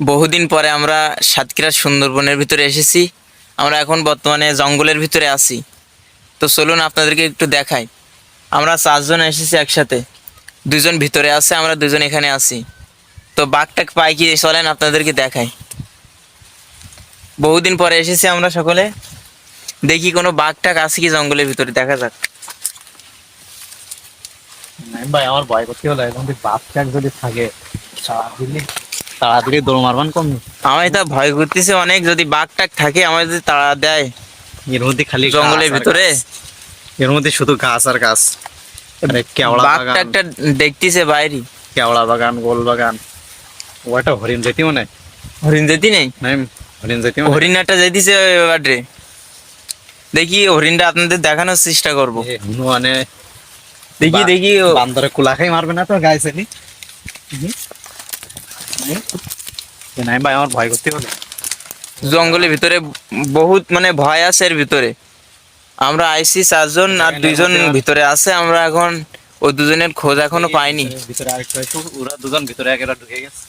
বহুদিন পরে আমরা সাতক্ষীরার সুন্দরবনের ভিতরে এসেছি। আমরা এখন বর্তমানে জঙ্গলের ভিতরে আছি। তো চলুন আপনাদেরকে একটু দেখাই। আমরা 4 জন এসেছি একসাথে, 2 জন ভিতরে আছে, আমরা 2 জন এখানে আছি। তো বাঘটাক পাই কি চলেন আপনাদেরকে দেখাই। বহুদিন পরে এসেছি আমরা সকলে, দেখি কোনো বাঘটাক আছে কি জঙ্গলের ভিতরে, দেখা যাক। ভাই আমার ভয় করতে হলো এখন বাপটাক যদি থাকে তাড়াতাড়ি দৌড় মারবান কম। আমার এটা ভয় করতেছে অনেক, যদি বাঘটাক থাকে আমার যদি তাড়া দেয় এর মধ্যে খালি জঙ্গলের ভিতরে। এর মধ্যে শুধু গাছ আর গাছ। আরে কেওড়া বাগান, বাঘটাকটা দেখতেছে বাইরে। কেওড়া বাগান, গোল বাগান। ওটা হরিণ যেতে মনে হরিণ যেতে নেই, নাই, হরিণ যেতে হরিণ একটা যাইতেছে বাটে। দেখি হরিণটা আপনাদের দেখানোর চেষ্টা করব। মানে দেখি দেখি বান্দরে কুলা খাই মারবে না তো গায়ে চালি। নাই ভাই আমার ভয় করতে হলো। জঙ্গলের ভিতরে বহুত মানে ভয় আছে এর ভিতরে। আমরা আইসি 4 জন আর 2 জন ভিতরে আছে। আমরা এখন ওই 2 জনের খোঁজ এখনো পাইনি। ভিতরে আরেকটা একটু ওরা 2 জন ভিতরে একেবারে ঢুকে গেছে।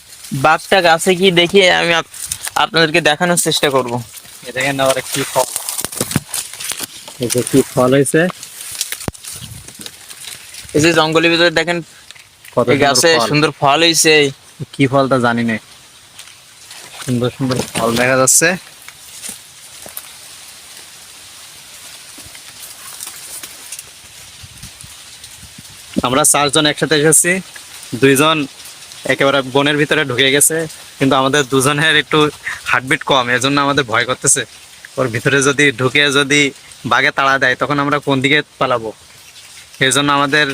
বাঘটাক আছে কি দেখি আমি আপনাদেরকে দেখানোর চেষ্টা করব। এ দেখেন না ওরা কি ফল, এই যে কি ফল হয়েছে। এই যে জঙ্গলের ভিতরে দেখেন কত এই গাছে সুন্দর ফল হয়েছে। কি ফলটা জানি না, সুন্দর সুন্দর ফল দেখা যাচ্ছে। আমরা 4 জন একসাথে এসেছি, 2 জন একেবারে বনের ভিতরে ঢুকে গেছে, কিন্তু আমাদের 2 জনের একটু হার্টবিট কম, এজন্য আমাদের ভয় করতেছে। ওর ভিতরে যদি ঢুকে যদি বাঘে তাড়া দেয় তখন আমরা কোন দিকে পালাবো, এই জন্য আমাদের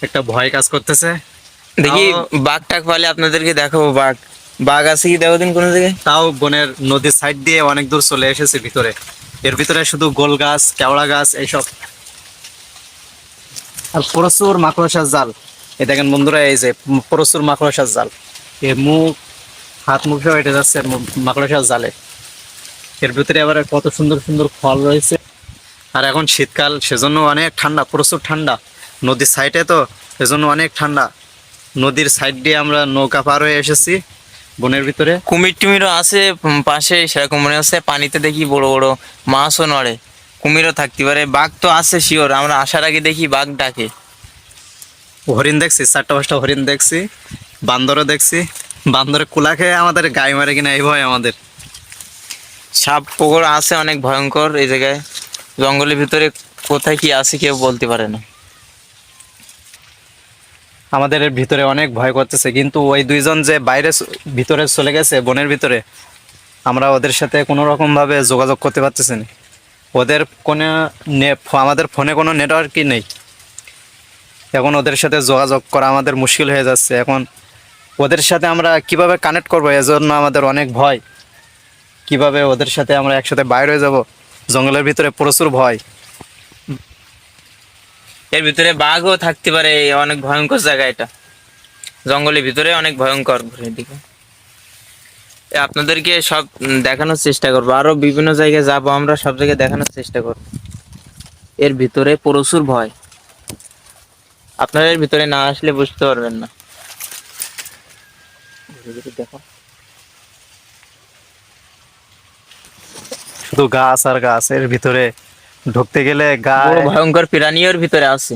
একটা ভয় কাজ করতেছে। দেখি বাঘটাক পালে আপনাদেরকে দেখাবো। বাঘ বাঘ আছে কি দেখো দিন কোনো জায়গায়। তাও বনের নদীর সাইড দিয়ে অনেক দূর চলে এসেছে ভিতরে। এর ভিতরে শুধু গোল গাছ, কেওড়া গাছ এইসব, আর প্রচুর মাকড়সার জাল। এই দেখেন বন্ধুরা, এই যে প্রচুর মাকড়সার জাল, এর মুখ হাত মুখ সব হেঁটে যাচ্ছে মাকড়সার জালে। এর ভিতরে আবার কত সুন্দর সুন্দর ফল রয়েছে। আর এখন শীতকাল, সেজন্য অনেক ঠান্ডা, প্রচুর ঠান্ডা। নদীর সাইডে তো সেজন্য অনেক ঠান্ডা। নদীর সাইড দিয়ে আমরা নৌকা পার হয়ে এসেছি বনের ভিতরে। কুমির টুমিরও আছে পাশে, সেরকম মনে হচ্ছে। পানিতে দেখি বড় বড় মাছও নড়ে, কুমিরও থাকতে পারে। বাঘ তো আছে শিওর, আমরা আসার আগে দেখি বাঘ ডাকে। হরিণ দেখছি, 4টা 5টা হরিণ দেখছি, বান্দরও দেখছি। বান্দরে কুলা খেয়ে আমাদের গায়ে মারে কিনা এই ভয় আমাদের। সাপ পুকুর আছে অনেক ভয়ঙ্কর এই জায়গায়। জঙ্গলের ভিতরে কোথায় কি আছে কেউ বলতে পারে না। আমাদের এর ভিতরে অনেক ভয় করতেছে, কিন্তু ওই 2 জন যে বাইরে ভিতরে চলে গেছে বনের ভিতরে, আমরা ওদের সাথে কোনো রকম ভাবে যোগাযোগ করতে পারতেছি না। ওদের কোনো আমাদের ফোনে কোনো নেটওয়ার্কই নেই। এখন ওদের সাথে যোগাযোগ করা আমাদের মুশকিল হয়ে যাচ্ছে। এখন ওদের সাথে আমরা কিভাবে কানেক্ট করবো, এজন্য আমাদের অনেক ভয়। কিভাবে ওদের সাথে আমরা একসাথে বাইরে হয়ে যাব, জঙ্গলের ভিতরে প্রচুর ভয়। এর ভিতরে বাঘও থাকতে পারে, অনেক ভয়ঙ্কর জায়গা এটা। জঙ্গলের ভিতরে অনেক ভয়ঙ্কর দিকে। আপনাদেরকে সব দেখানোর চেষ্টা করবো, আরো বিভিন্ন জায়গায় যাবো আমরা, সব জায়গায় দেখানোর চেষ্টা করবো। এর ভিতরে প্রচুর ভয়, আপনারা এর ভিতরে না আসলে বুঝতে পারবেন না। দেখো শুধু গাছ আর গাছ, এর ভিতরে ঢুকতে গেলে বড় গায়ে ভয়ঙ্কর প্রাণীও এর ভিতরে আছে।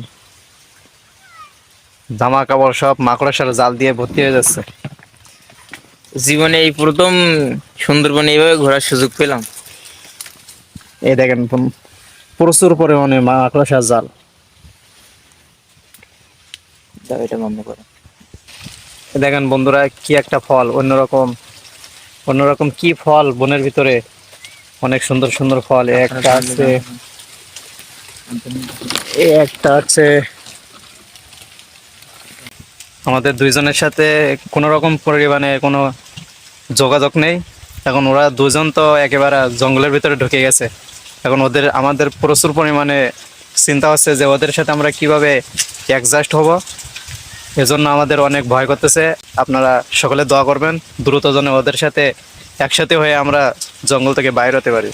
জামা কাপড় সব মাকড়সার জাল দিয়ে ভর্তি হয়ে যাচ্ছে। জীবনে এই প্রথম সুন্দরবনে এইভাবে ঘোরার সুযোগ পেলাম। এই দেখেন প্রচুর পরিমাণে মাকড়সার জাল। এটা বন্ধ করো। দেখেন বন্ধুরা, কি একটা ফল, অন্যরকম অন্যরকম কি ফল বনের ভিতরে, অনেক সুন্দর সুন্দর ফল। একটা আছে, একটা আছে। আমাদের 2 জনের সাথে কোনো রকম পরিমাণে কোনো যোগাযোগ নেই। এখন ওরা 2 জন তো একেবারে জঙ্গলের ভিতরে ঢুকে গেছে। এখন আমাদের প্রচুর পরিমাণে চিন্তা হচ্ছে যে ওদের সাথে আমরা কিভাবে অ্যাডজাস্ট হব, এজন্য আমাদের অনেক ভয় করতেছে। আপনারা সকলে দোয়া করবেন দ্রুত যেন ওদের সাথে একসাথে হয়ে আমরা জঙ্গল থেকে বাইরে হতে পারি।